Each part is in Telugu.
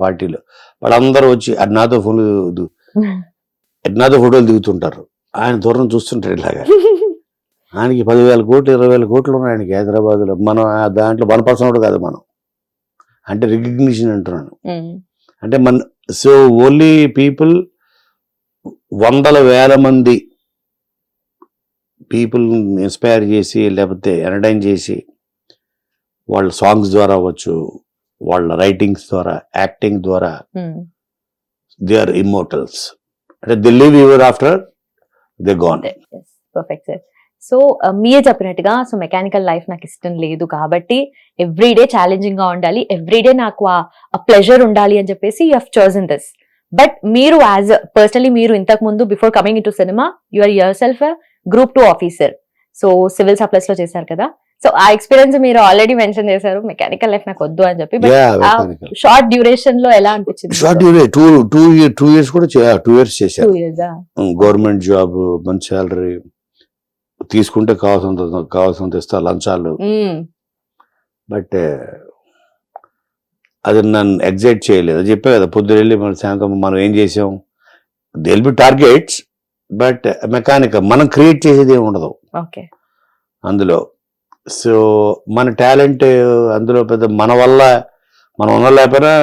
పార్టీలో. వాళ్ళందరూ వచ్చి నాతో ఫోటోలు దిగుతుంటారు. ఆయన దూరం చూస్తుంటాడు ఇలాగా. ఆయనకి 10,000 కోట్లు 20,000 కోట్లు ఉన్నాయి ఆయనకి హైదరాబాద్లో. మనం దాంట్లో 1% కూడా కాదు మనం. అంటే రికగ్నిషన్ అంటున్నాను. అంటే సో ఓన్లీ పీపుల్, వందల వేల మంది పీపుల్ ఇన్స్పైర్ చేసి లేకపోతే ఎంటర్టైన్ చేసి వాళ్ళ సాంగ్స్ ద్వారా అవ్వచ్చు, వాళ్ళ రైటింగ్స్ ద్వారా, యాక్టింగ్ ద్వారా దే ఆర్ ఇమ్మోర్టల్స్. అంటే they live ever after they gone. Perfect sir. So మీరు చెప్పినట్టుగా సో మెకానికల్ లైఫ్ నాకు ఇష్టం లేదు కాబట్టి ఎవ్రీడే ఛాలెంజింగ్ గా ఉండాలి, ఎవ్రీడే నాకు ఆ ప్లెజర్ ఉండాలి అని చెప్పేసి you have chosen this. But మీరు యాజ్ పర్సనలీ మీరు ఇంతకు ముందు before coming into cinema you are yourself group 2 officer. So civil supplies లో చేశారు కదా. సో ఆ ఎక్స్పీరియన్స్ మీరు ఆల్రెడీ మెన్షన్ చేశారు, మెకానికల్ లైఫ్ నాకు వద్దు అని చెప్పి. షార్ట్ డ్యూరేషన్ లో ఎలా అనిపించింది? షార్ట్ డ్యూరేషన్ 2 years కూడా 2 years చేశారు. గవర్నమెంట్ జాబ్, మంచి శాలరీ, తీసుకుంటే కావాల్సినంత ఇస్తా, లంచాలు. బట్ అది నన్ను ఎగ్జైట్ చేయలేదు. అది చెప్పా కదా, పొద్దున వెళ్ళి మన సాయంత్రం మనం ఏం చేసాం, దిల్ బి టార్గెట్స్ బట్ మెకానికల్ మనం క్రియేట్ చేసేది ఏమి ఉండదు అందులో. సో మన టాలెంట్ అందులో పెద్ద మన వల్ల మనం ఉన్న లేకపోయినా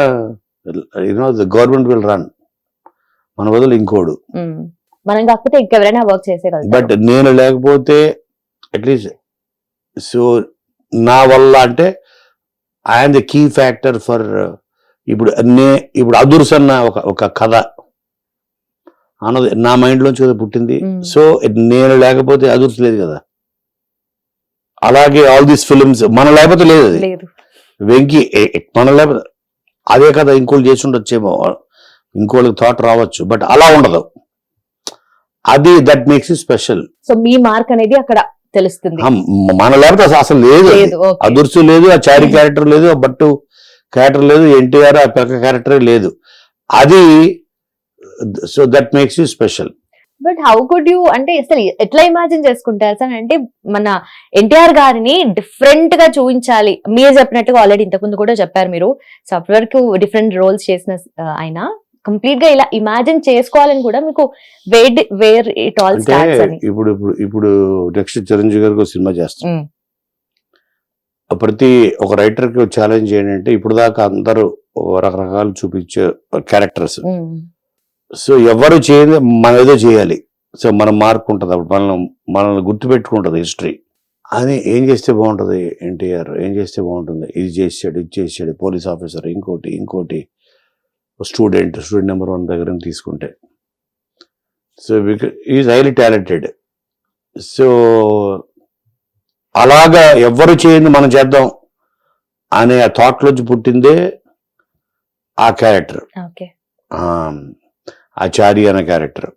గవర్నమెంట్ విల్ రన్, మన బదులు ఇంకోడు. మనం కాకపోతే ఇంకెవరైనా వర్క్ చేసేయగలరు. బట్ నేను లేకపోతే అట్లీస్ట్ సో నా వల్ల అంటే I'm the key factor for. ఇప్పుడు అదుర్స్ అన్న ఒక కథ అన్నది నా మైండ్లోంచి కదా పుట్టింది. సో నేను లేకపోతే అదుర్స్ లేదు కదా. అలాగే ఆల్ దీస్ ఫిలిమ్స్ మన లేకపోతే లేదు. అది వెంకీ మన లేకపోతే అదే కదా ఇంకోళ్ళు చేసి ఉండొచ్చేమో, ఇంకోళ్ళకి థాట్ రావచ్చు, బట్ అలా ఉండదు. అది that makes it special. So me mark అనేది అక్కడ తెలుస్తుంది. మన లేకపోతే అసలు లేదు, అదుర్సు లేదు, ఆ చారి క్యారెక్టర్ లేదు, ఆ బట్టు క్యారెక్టర్ లేదు, ఎన్టీఆర్ ఆ పెక్క క్యారెక్టర్ లేదు. అది so that makes you special. But how could you అంటే అసలు ఎట్లా ఇమాజిన్ చేసుకుంటారు సార్? అంటే మన ఎన్టీఆర్ గారిని డిఫరెంట్ గా చూపించాలి. మీరు చెప్పినట్టుగా ఆల్రెడీ ఇంతకుముందు కూడా చెప్పారు మీరు, సో అప్పటి వరకు డిఫరెంట్ రోల్స్ చేసిన ఆయన కంప్లీట్ గా ఇలా ఇమాజిన్ చేసుకోవాలని కూడా మీకు వేర్ ఇట్ ఆల్ స్టార్ట్స్ అని. ఇప్పుడు నెక్స్ట్ చిరంజీవి గారికి సినిమా చేస్తాం. ప్రతి ఒక రైటర్ కి ఛాలెంజ్ ఏంటంటే ఇప్పుడు దాకా అందరూ రకరకాలు చూపించే క్యారెక్టర్స్. సో ఎవరు చేయదు, మనం ఏదో చేయాలి. సో మన మార్క్ ఉంటుంది, అప్పుడు మనల్ని గుర్తుపెట్టుకుంటుంది హిస్టరీ. అని ఏం చేస్తే బాగుంటుంది, ఎన్టీఆర్ ఏం చేస్తే బాగుంటుంది, ఇది చేసాడు, పోలీస్ ఆఫీసర్, ఇంకోటి స్టూడెంట్ నెంబర్ 1 దగ్గర తీసుకుంటే. So is highly talented. So అలాగా ఎవ్వరు చేయండి మనం చేద్దాం అనే ఆ థాట్లోంచి పుట్టిందే ఆ క్యారెక్టర్, ఆచారి అనే క్యారెక్టర్.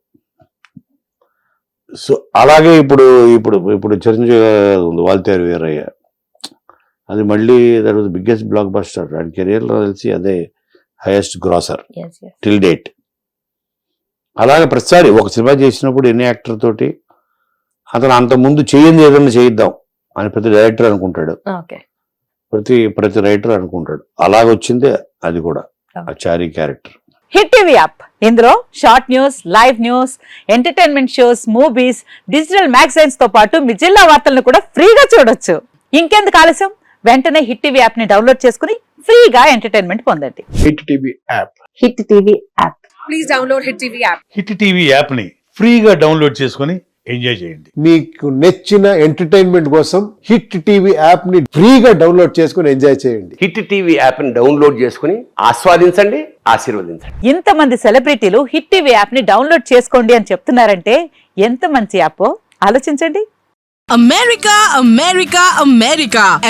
సో అలాగే ఇప్పుడు చిరంజీవి ఉంది వాల్తేరు వీరయ్య. అది మళ్ళీ that was biggest block buster and కెరియర్లో తెలిసి అదే హైయెస్ట్ గ్రాసర్ టిల్ డేట్. అలాగే ప్రతిసారి ఒక సినిమా చేసినప్పుడు ఎన్ని యాక్టర్ తోటి అతను అంత ముందు చేయండి ఏదన్నా చేయిద్దాం అని ప్రతి డైరెక్టర్ అనుకుంటాడు, ప్రతి రైటర్ అనుకుంటాడు. అలాగొచ్చిందే అది కూడా Achari character. Hit TV app, ఇందులో short news, live news, entertainment shows, movies, digital magazines తో పాటు మీ జిల్లా వార్తలను కూడా ఫ్రీగా చూడొచ్చు. ఇంకెందుకు ఆలస్యం, వెంటనే హిట్ టీవీ యాప్ ని డౌన్లోడ్ చేసుకుని ఫ్రీగా ఎంటర్టైన్మెంట్ పొందండి. Hit TV app. Hit TV app. Please download hit TV app. Hit TV app ని ఫ్రీగా డౌన్లోడ్ చేసుకుని ఎంజాయ్ చేయండి. మీకు నచ్చిన ఎంటర్టైన్మెంట్ కోసం హిట్ టీవీ యాప్ ని ఫ్రీగా డౌన్లోడ్ చేసుకుని ఎంజాయ్ చేయండి. హిట్ టీవీ యాప్ ని డౌన్లోడ్ చేసుకుని ఆస్వాదించండి, ఆశీర్వదించండి. ఇంతమంది సెలబ్రిటీలు హిట్ టీవీ యాప్ ని డౌన్లోడ్ చేసుకోండి అని చెప్తున్నారంటే ఎంత మంచి యాప్ ఆలోచించండి.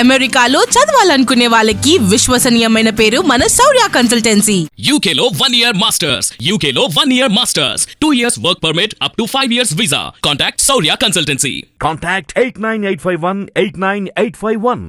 అమెరికాలో చదవాలనుకునే వాళ్ళకి విశ్వసనీయమైన పేరు మన శౌర్య కన్సల్టెన్సీ. UK లో 1 year masters, UK లో 1 year masters, 2 years work permit up to 5 years visa. Contact Saurya Consultancy. Contact 89851 89851.